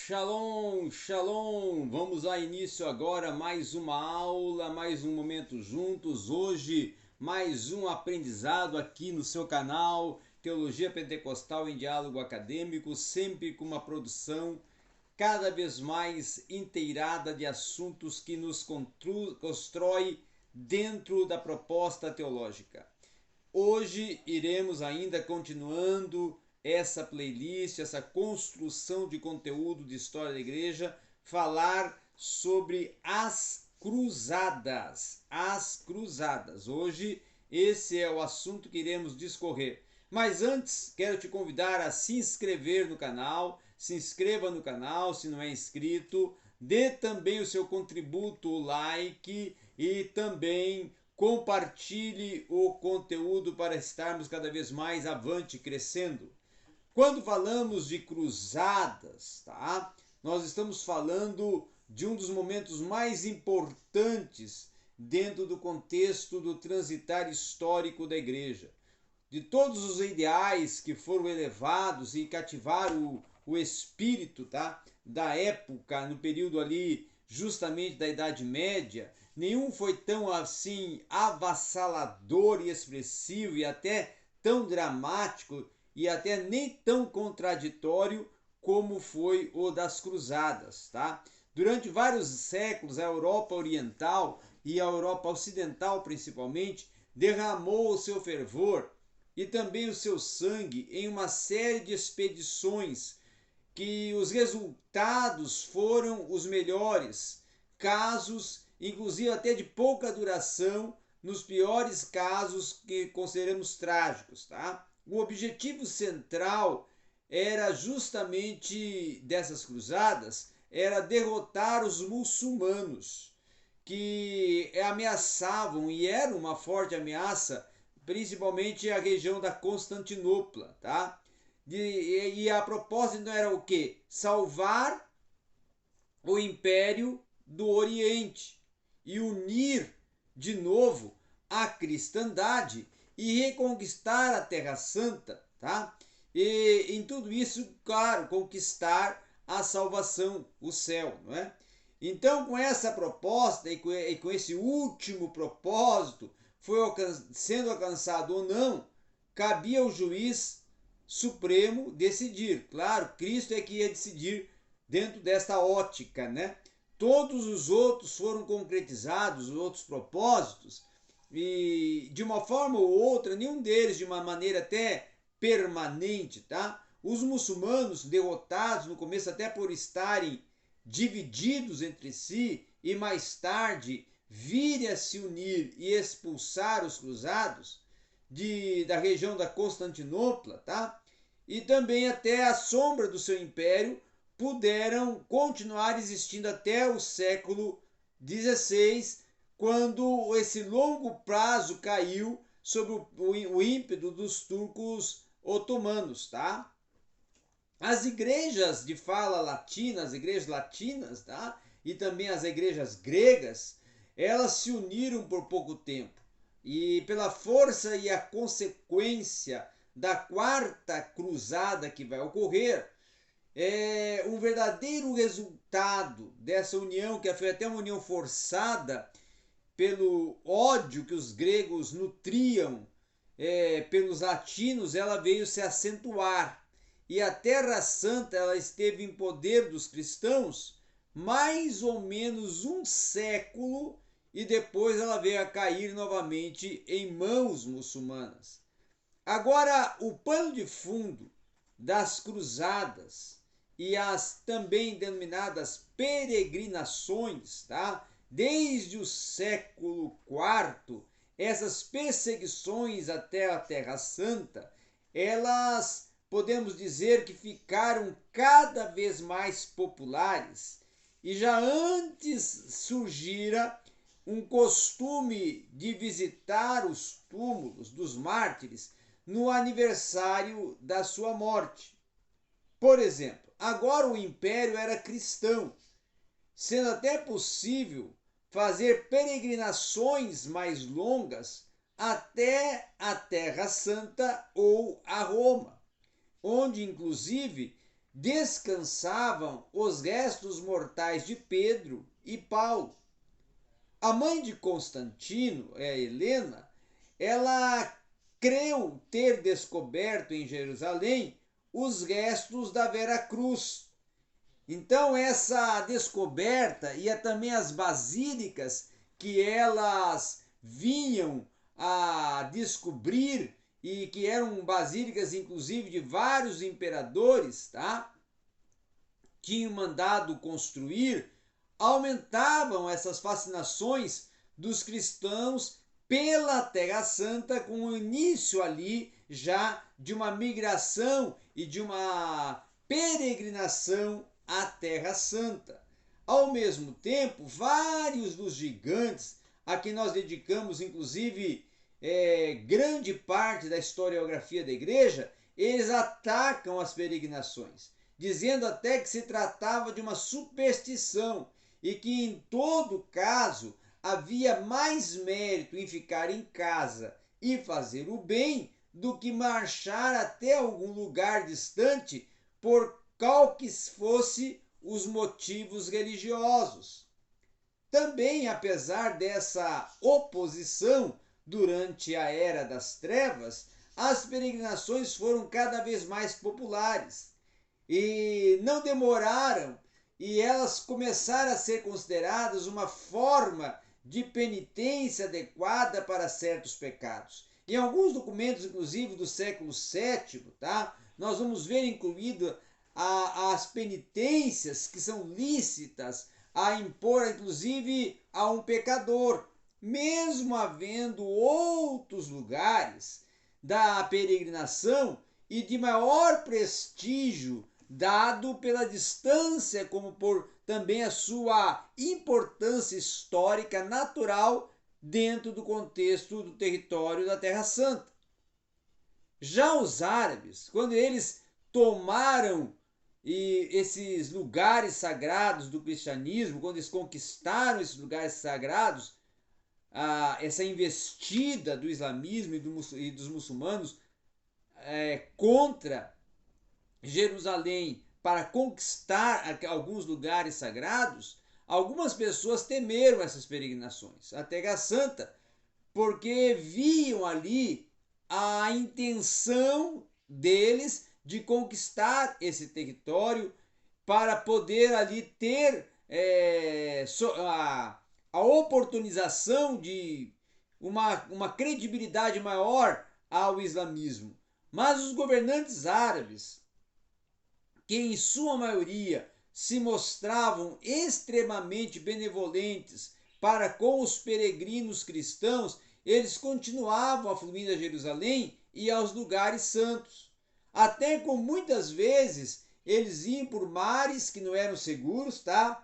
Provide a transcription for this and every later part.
Shalom, shalom! Vamos dar início agora a mais uma aula, mais um momento juntos. Hoje, mais um aprendizado aqui no seu canal Teologia Pentecostal em Diálogo Acadêmico, sempre com uma produção cada vez mais inteirada de assuntos que nos constrói dentro da proposta teológica. Hoje iremos ainda continuando essa playlist, essa construção de conteúdo de história da igreja, falar sobre as cruzadas. As cruzadas. Hoje esse é o assunto que iremos discorrer. Mas antes, quero te convidar a se inscrever no canal. Se inscreva no canal se não é inscrito. Dê também o seu contributo, o like e também compartilhe o conteúdo para estarmos cada vez mais avante, crescendo. Quando falamos de cruzadas, tá? Nós estamos falando de um dos momentos mais importantes dentro do contexto do transitar histórico da igreja. De todos os ideais que foram elevados e cativaram o espírito, tá? Da época, no período ali justamente da Idade Média, nenhum foi tão assim avassalador e expressivo e até tão dramático e até nem tão contraditório como foi o das Cruzadas, tá? Durante vários séculos, a Europa Oriental e a Europa Ocidental, principalmente, derramou o seu fervor e também o seu sangue em uma série de expedições que os resultados foram os melhores, casos inclusive até de pouca duração, nos piores casos que consideramos trágicos, tá? O objetivo central era justamente dessas cruzadas, era derrotar os muçulmanos, que ameaçavam e era uma forte ameaça, principalmente a região da Constantinopla, tá? E a proposta não era o quê? Salvar o Império do Oriente e unir de novo a cristandade e reconquistar a Terra Santa, tá? E em tudo isso, claro, conquistar a salvação, o céu, não é? Então, com essa proposta e com esse último propósito, foi sendo alcançado ou não, cabia ao juiz supremo decidir. Claro, Cristo é que ia decidir dentro desta ótica, né? Todos os outros foram concretizados, os outros propósitos, e de uma forma ou outra, nenhum deles de uma maneira até permanente, tá? Os muçulmanos derrotados no começo até por estarem divididos entre si e mais tarde virem a se unir e expulsar os cruzados da região da Constantinopla, tá? E também até a sombra do seu império puderam continuar existindo até o século XVI, quando esse longo prazo caiu sob o ímpeto dos turcos otomanos, tá? As igrejas de fala latina, as igrejas latinas, tá? E também as igrejas gregas, elas se uniram por pouco tempo. E pela força e a consequência da quarta cruzada que vai ocorrer, um verdadeiro resultado dessa união, que foi até uma união forçada pelo ódio que os gregos nutriam pelos latinos, ela veio se acentuar. E a Terra Santa ela esteve em poder dos cristãos mais ou menos um século e depois ela veio a cair novamente em mãos muçulmanas. Agora, o pano de fundo das cruzadas e as também denominadas peregrinações, tá? Desde o século IV, essas perseguições até a Terra Santa, elas podemos dizer que ficaram cada vez mais populares e já antes surgira um costume de visitar os túmulos dos mártires no aniversário da sua morte. Por exemplo, agora o império era cristão, sendo até possível fazer peregrinações mais longas até a Terra Santa ou a Roma, onde inclusive descansavam os restos mortais de Pedro e Paulo. A mãe de Constantino, a Helena, ela creu ter descoberto em Jerusalém os restos da Vera Cruz. Então essa descoberta e também as basílicas que elas vinham a descobrir e que eram basílicas inclusive de vários imperadores, tá? Tinham mandado construir, aumentavam essas fascinações dos cristãos pela Terra Santa, com o início ali já de uma migração e de uma peregrinação à Terra Santa. Ao mesmo tempo, vários dos gigantes, a que nós dedicamos inclusive grande parte da historiografia da igreja, eles atacam as peregrinações, dizendo até que se tratava de uma superstição e que em todo caso havia mais mérito em ficar em casa e fazer o bem do que marchar até algum lugar distante por qual que fosse os motivos religiosos. Também, apesar dessa oposição durante a Era das Trevas, as peregrinações foram cada vez mais populares e não demoraram e elas começaram a ser consideradas uma forma de penitência adequada para certos pecados. Em alguns documentos, inclusive do século VII, tá? Nós vamos ver incluído as penitências que são lícitas a impor, inclusive, a um pecador, mesmo havendo outros lugares da peregrinação e de maior prestígio dado pela distância, como por também a sua importância histórica natural dentro do contexto do território da Terra Santa. Já os árabes, quando eles tomaram esses lugares sagrados do cristianismo, quando eles conquistaram esses lugares sagrados, essa investida do islamismo e dos muçulmanos contra Jerusalém para conquistar alguns lugares sagrados, algumas pessoas temeram essas peregrinações à Terra Santa, porque viam ali a intenção deles de conquistar esse território para poder ali ter a oportunização de uma credibilidade maior ao islamismo. Mas os governantes árabes, que em sua maioria se mostravam extremamente benevolentes para com os peregrinos cristãos, eles continuavam a fluir a Jerusalém e aos lugares santos. Até com muitas vezes eles iam por mares que não eram seguros, tá?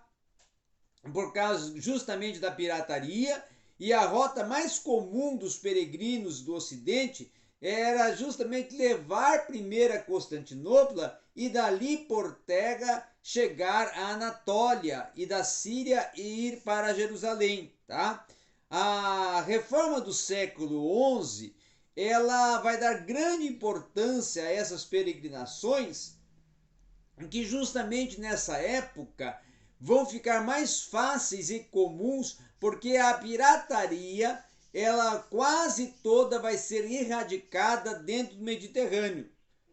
Por causa justamente da pirataria, e a rota mais comum dos peregrinos do Ocidente era justamente levar primeiro a Constantinopla e dali por terra chegar à Anatólia e da Síria e ir para Jerusalém, tá? A reforma do século XI, ela vai dar grande importância a essas peregrinações, que justamente nessa época vão ficar mais fáceis e comuns, porque a pirataria ela quase toda vai ser erradicada dentro do Mediterrâneo.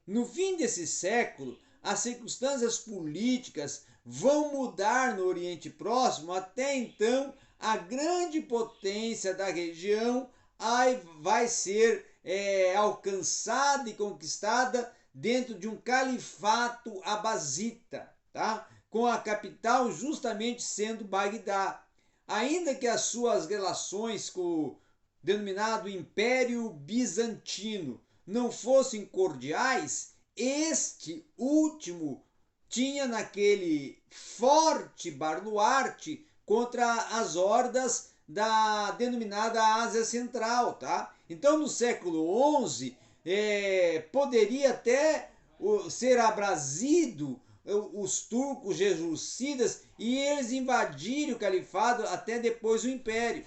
No fim desse século, as circunstâncias políticas vão mudar no Oriente Próximo. Até então, a grande potência da região vai ser alcançada e conquistada dentro de um califato abasita, tá? Com a capital justamente sendo Bagdá. Ainda que as suas relações com o denominado Império Bizantino não fossem cordiais, este último tinha naquele forte baluarte contra as hordas da denominada Ásia Central, tá? Então, no século XI, poderia até ser abrasido os turcos jerucidas e eles invadirem o califado até depois o império.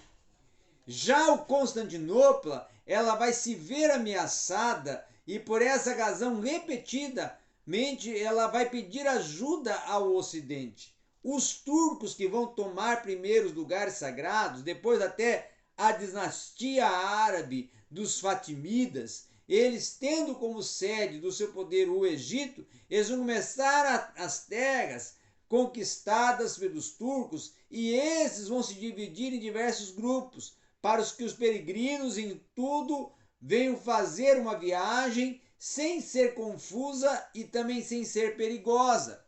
Já o Constantinopla, ela vai se ver ameaçada e por essa razão repetida ela vai pedir ajuda ao Ocidente. Os turcos que vão tomar primeiro os lugares sagrados, depois até a dinastia árabe dos Fatimidas, eles tendo como sede do seu poder o Egito, eles vão começar as terras conquistadas pelos turcos e esses vão se dividir em diversos grupos, para os que os peregrinos em tudo venham fazer uma viagem sem ser confusa e também sem ser perigosa.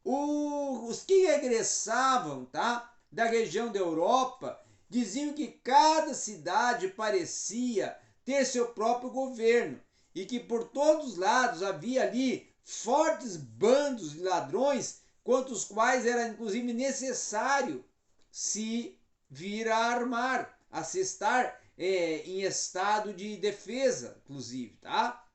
Os que regressavam, tá, da região da Europa diziam que cada cidade parecia ter seu próprio governo e que por todos os lados havia ali fortes bandos de ladrões, quanto os quais era inclusive necessário se vir a armar, a se estar em estado de defesa, inclusive, tá?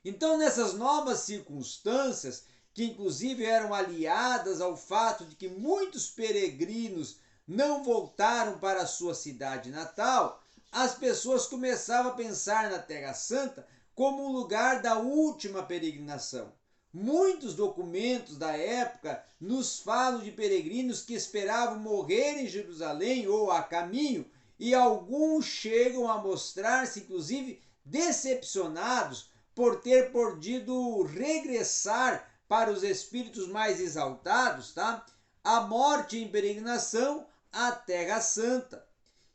Então, nessas novas circunstâncias, que inclusive eram aliadas ao fato de que muitos peregrinos não voltaram para a sua cidade natal, as pessoas começavam a pensar na Terra Santa como um lugar da última peregrinação. Muitos documentos da época nos falam de peregrinos que esperavam morrer em Jerusalém ou a caminho, e alguns chegam a mostrar-se, inclusive, decepcionados por ter podido regressar para os espíritos mais exaltados, tá? A morte em peregrinação à Terra Santa.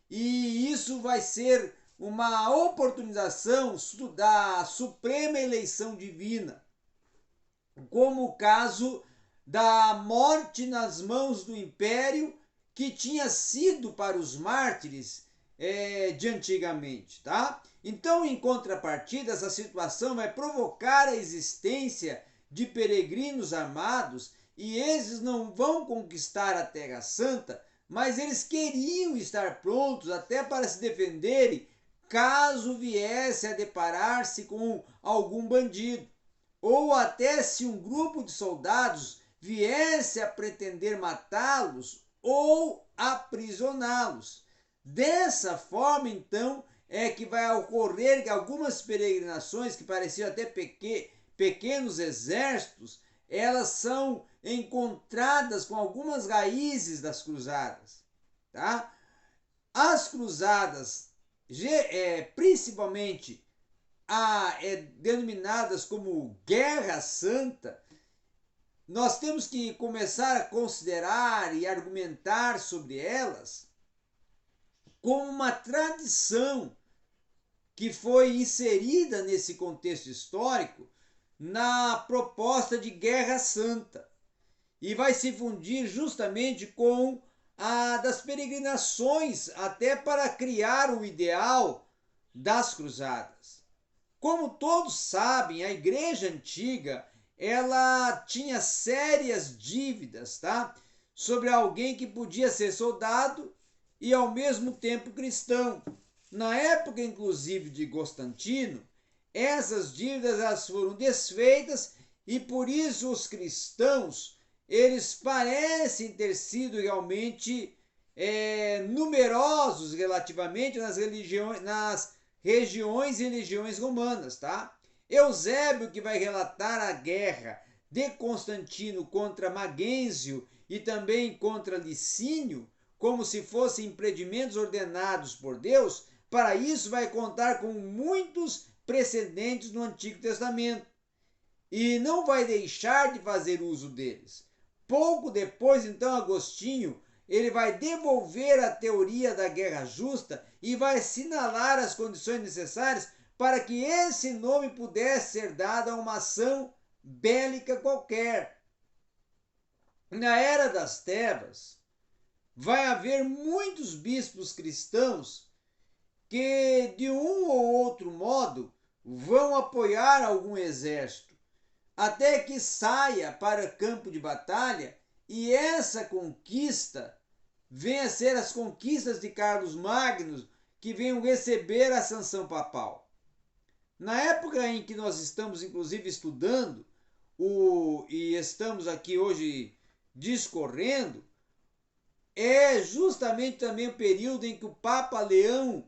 E isso vai ser uma oportunização da suprema eleição divina, como o caso da morte nas mãos do império, que tinha sido para os mártires de antigamente, tá? Então, em contrapartida, essa situação vai provocar a existência de peregrinos armados, e esses não vão conquistar a Terra Santa, mas eles queriam estar prontos até para se defenderem caso viesse a deparar-se com algum bandido, ou até se um grupo de soldados viesse a pretender matá-los ou aprisioná-los. Dessa forma, então, é que vai ocorrer que algumas peregrinações que pareciam até pequenos exércitos, elas são encontradas com algumas raízes das cruzadas, tá? As cruzadas, principalmente denominadas como Guerra Santa, nós temos que começar a considerar e argumentar sobre elas como uma tradição que foi inserida nesse contexto histórico na proposta de Guerra Santa e vai se fundir justamente com a das peregrinações, até para criar o ideal das cruzadas. Como todos sabem, a Igreja Antiga ela tinha sérias dívidas, tá? Sobre alguém que podia ser soldado e ao mesmo tempo cristão. Na época, inclusive, de Constantino, essas dívidas elas foram desfeitas e por isso os cristãos eles parecem ter sido realmente numerosos relativamente nas regiões e legiões romanas, tá? Eusébio, que vai relatar a guerra de Constantino contra Magêncio e também contra Licínio, como se fossem empreendimentos ordenados por Deus, para isso vai contar com muitos precedentes no Antigo Testamento e não vai deixar de fazer uso deles. Pouco depois, então, Agostinho ele vai devolver a teoria da guerra justa e vai assinalar as condições necessárias para que esse nome pudesse ser dado a uma ação bélica qualquer. Na Era das Trevas, vai haver muitos bispos cristãos que, de um ou outro modo, vão apoiar algum exército, até que saia para campo de batalha e essa conquista venha a ser as conquistas de Carlos Magno, que venham receber a sanção papal. Na época em que nós estamos, inclusive, estudando e estamos aqui hoje discorrendo, é justamente também o período em que o Papa Leão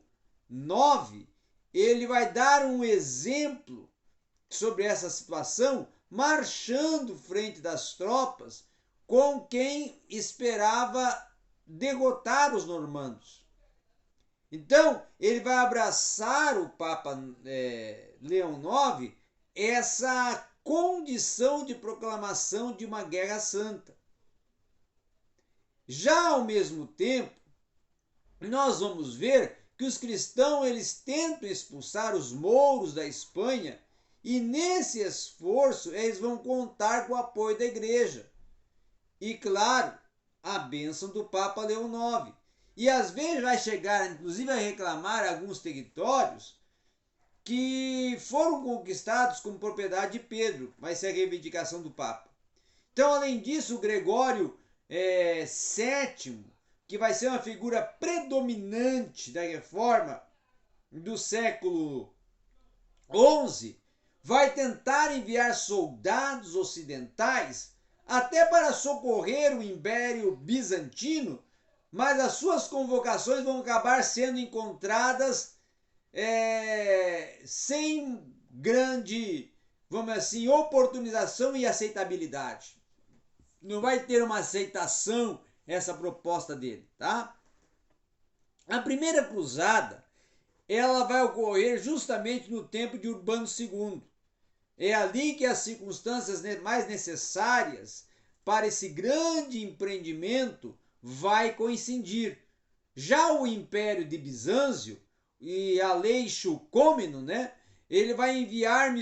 IX ele vai dar um exemplo sobre essa situação marchando frente das tropas com quem esperava derrotar os normandos. Então, ele vai abraçar o Papa Leão IX essa condição de proclamação de uma guerra santa. Já ao mesmo tempo, nós vamos ver que os cristãos eles tentam expulsar os mouros da Espanha e nesse esforço eles vão contar com o apoio da igreja. E claro, a bênção do Papa Leão IX. E às vezes vai chegar, inclusive, a reclamar alguns territórios que foram conquistados como propriedade de Pedro, vai ser a reivindicação do Papa. Então, além disso, o Gregório VII, que vai ser uma figura predominante da reforma do século XI, vai tentar enviar soldados ocidentais até para socorrer o Império Bizantino, mas as suas convocações vão acabar sendo encontradas sem grande, vamos assim, oportunização e aceitabilidade. Não vai ter uma aceitação essa proposta dele, tá? A primeira cruzada, ela vai ocorrer justamente no tempo de Urbano II. É ali que as circunstâncias mais necessárias para esse grande empreendimento vai coincidir. Já o Império de Bizâncio e Aleixo Comneno, né, ele vai enviar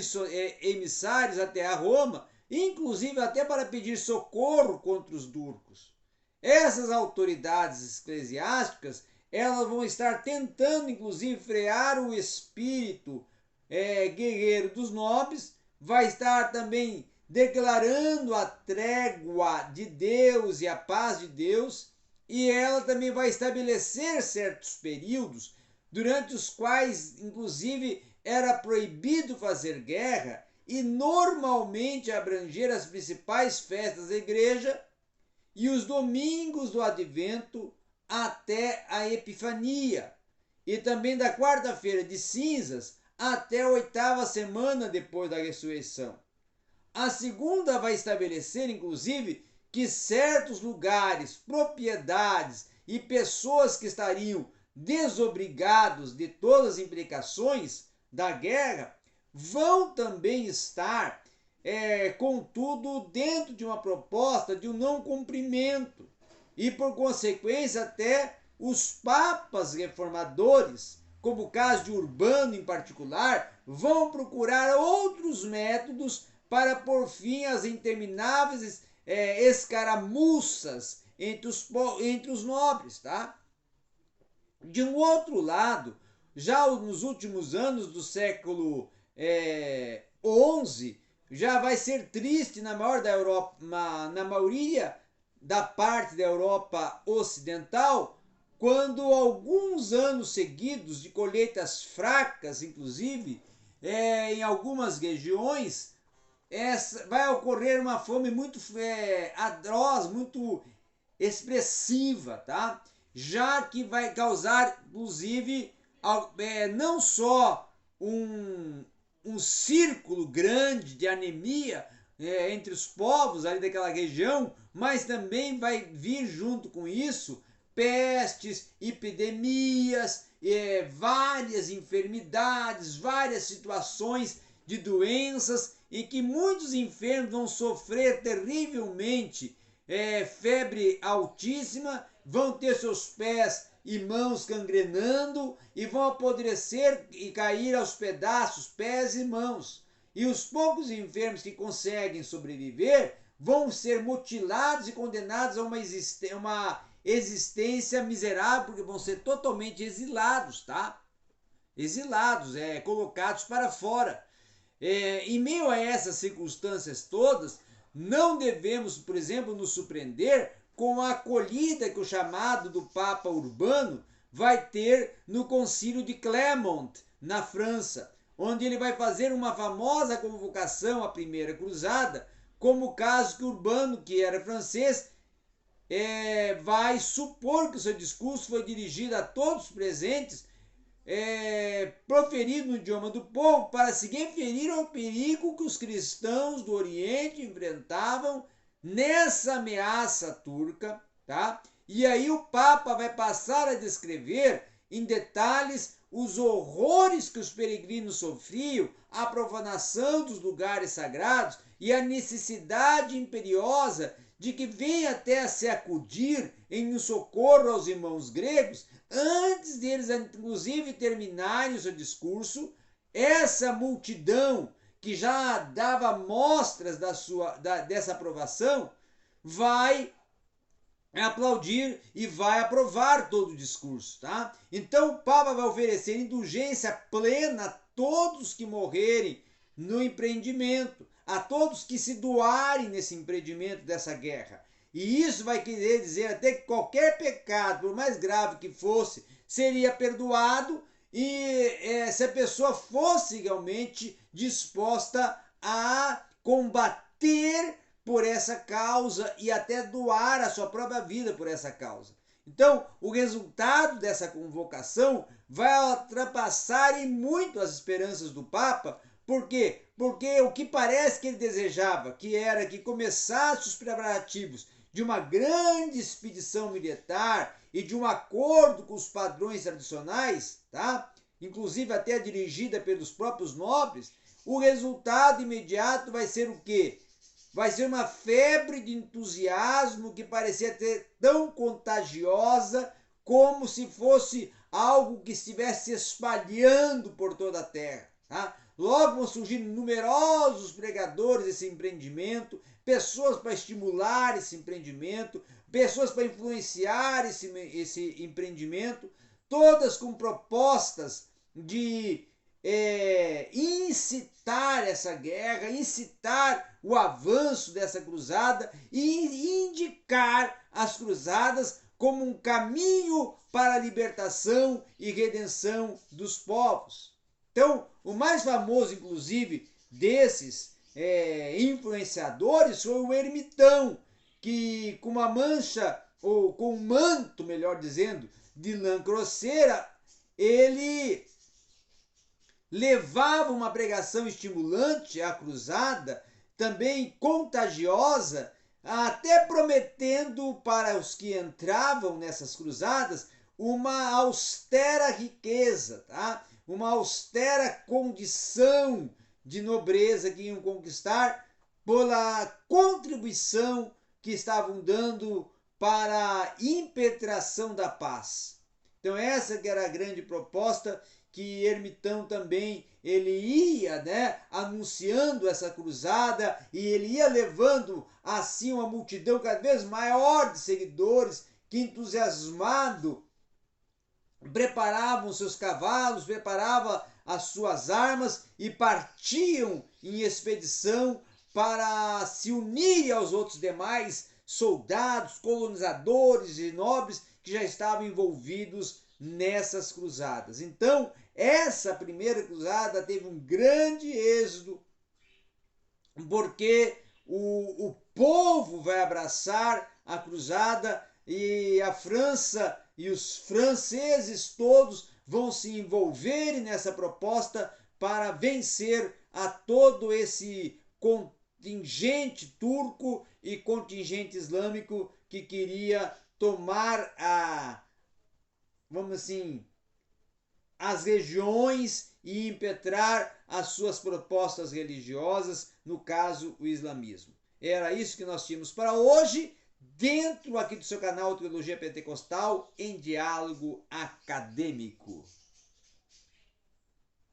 emissários até a Roma, inclusive até para pedir socorro contra os turcos. Essas autoridades eclesiásticas, elas vão estar tentando, inclusive, frear o espírito guerreiro dos nobres, vai estar também declarando a trégua de Deus e a paz de Deus, e ela também vai estabelecer certos períodos durante os quais, inclusive, era proibido fazer guerra e normalmente abranger as principais festas da igreja e os domingos do Advento até a Epifania, e também da quarta-feira de cinzas até a 8ª semana depois da ressurreição. A segunda vai estabelecer, inclusive, que certos lugares, propriedades e pessoas que estariam desobrigados de todas as implicações da guerra vão também estar, contudo, dentro de uma proposta de um não cumprimento. E, por consequência, até os papas reformadores, como o caso de Urbano em particular, vão procurar outros métodos para pôr fim às intermináveis escaramuças entre os nobres, tá? De um outro lado, já nos últimos anos do século XI, já vai ser triste na maioria da parte da Europa ocidental, quando alguns anos seguidos de colheitas fracas, inclusive, em algumas regiões, vai ocorrer uma fome muito atroz, muito expressiva, tá? Já que vai causar, inclusive, não só um círculo grande de anemia entre os povos ali daquela região, mas também vai vir junto com isso pestes, epidemias, várias enfermidades, várias situações de doenças em que muitos enfermos vão sofrer terrivelmente febre altíssima, vão ter seus pés e mãos gangrenando e vão apodrecer e cair aos pedaços pés e mãos. E os poucos enfermos que conseguem sobreviver vão ser mutilados e condenados a uma existência miserável, porque vão ser totalmente exilados, tá? Exilados, colocados para fora. Em meio a essas circunstâncias todas, não devemos, por exemplo, nos surpreender com a acolhida que o chamado do Papa Urbano vai ter no Concílio de Clermont, na França, onde ele vai fazer uma famosa convocação à Primeira Cruzada, como o caso que Urbano, que era francês, vai supor que o seu discurso foi dirigido a todos os presentes, proferido no idioma do povo para se referir ao perigo que os cristãos do Oriente enfrentavam nessa ameaça turca, tá? E aí o Papa vai passar a descrever em detalhes os horrores que os peregrinos sofriam, a profanação dos lugares sagrados e a necessidade imperiosa de que venha até a se acudir em um socorro aos irmãos gregos, antes deles inclusive terminarem o seu discurso. Essa multidão que já dava mostras dessa aprovação vai aplaudir e vai aprovar todo o discurso, tá? Então o Papa vai oferecer indulgência plena a todos que morrerem no empreendimento, a todos que se doarem nesse empreendimento dessa guerra. E isso vai querer dizer até que qualquer pecado, por mais grave que fosse, seria perdoado e se a pessoa fosse realmente disposta a combater por essa causa e até doar a sua própria vida por essa causa. Então, o resultado dessa convocação vai ultrapassar em muito as esperanças do Papa. Por quê? Porque o que parece que ele desejava, que era que começasse os preparativos de uma grande expedição militar e de um acordo com os padrões tradicionais, tá? Inclusive até dirigida pelos próprios nobres, o resultado imediato vai ser o quê? Vai ser uma febre de entusiasmo que parecia ter tão contagiosa como se fosse algo que estivesse se espalhando por toda a terra. Tá? Logo vão surgir numerosos pregadores desse empreendimento, pessoas para estimular esse empreendimento, pessoas para influenciar esse empreendimento, todas com propostas de incitar essa guerra, incitar o avanço dessa cruzada e indicar as cruzadas como um caminho para a libertação e redenção dos povos. Então, o mais famoso, inclusive, desses influenciadores foi o ermitão, que com uma mancha, ou com um manto, melhor dizendo, de lã grosseira, ele levava uma pregação estimulante à cruzada, também contagiosa, até prometendo para os que entravam nessas cruzadas uma austera riqueza, tá? Uma austera condição de nobreza que iam conquistar pela contribuição que estavam dando para a impetração da paz. Então essa que era a grande proposta, que Ermitão também ele ia, né, anunciando essa cruzada e ele ia levando assim uma multidão cada vez maior de seguidores que entusiasmado preparavam seus cavalos, preparavam as suas armas e partiam em expedição para se unir aos outros demais soldados, colonizadores e nobres que já estavam envolvidos nessas cruzadas. Então, essa primeira cruzada teve um grande êxito, porque o povo vai abraçar a cruzada e a França e os franceses todos vão se envolverem nessa proposta para vencer a todo esse contingente turco e contingente islâmico que queria tomar vamos assim, as regiões e impetrar as suas propostas religiosas, no caso o islamismo. Era isso que nós tínhamos para hoje, dentro aqui do seu canal Teologia Pentecostal em Diálogo Acadêmico.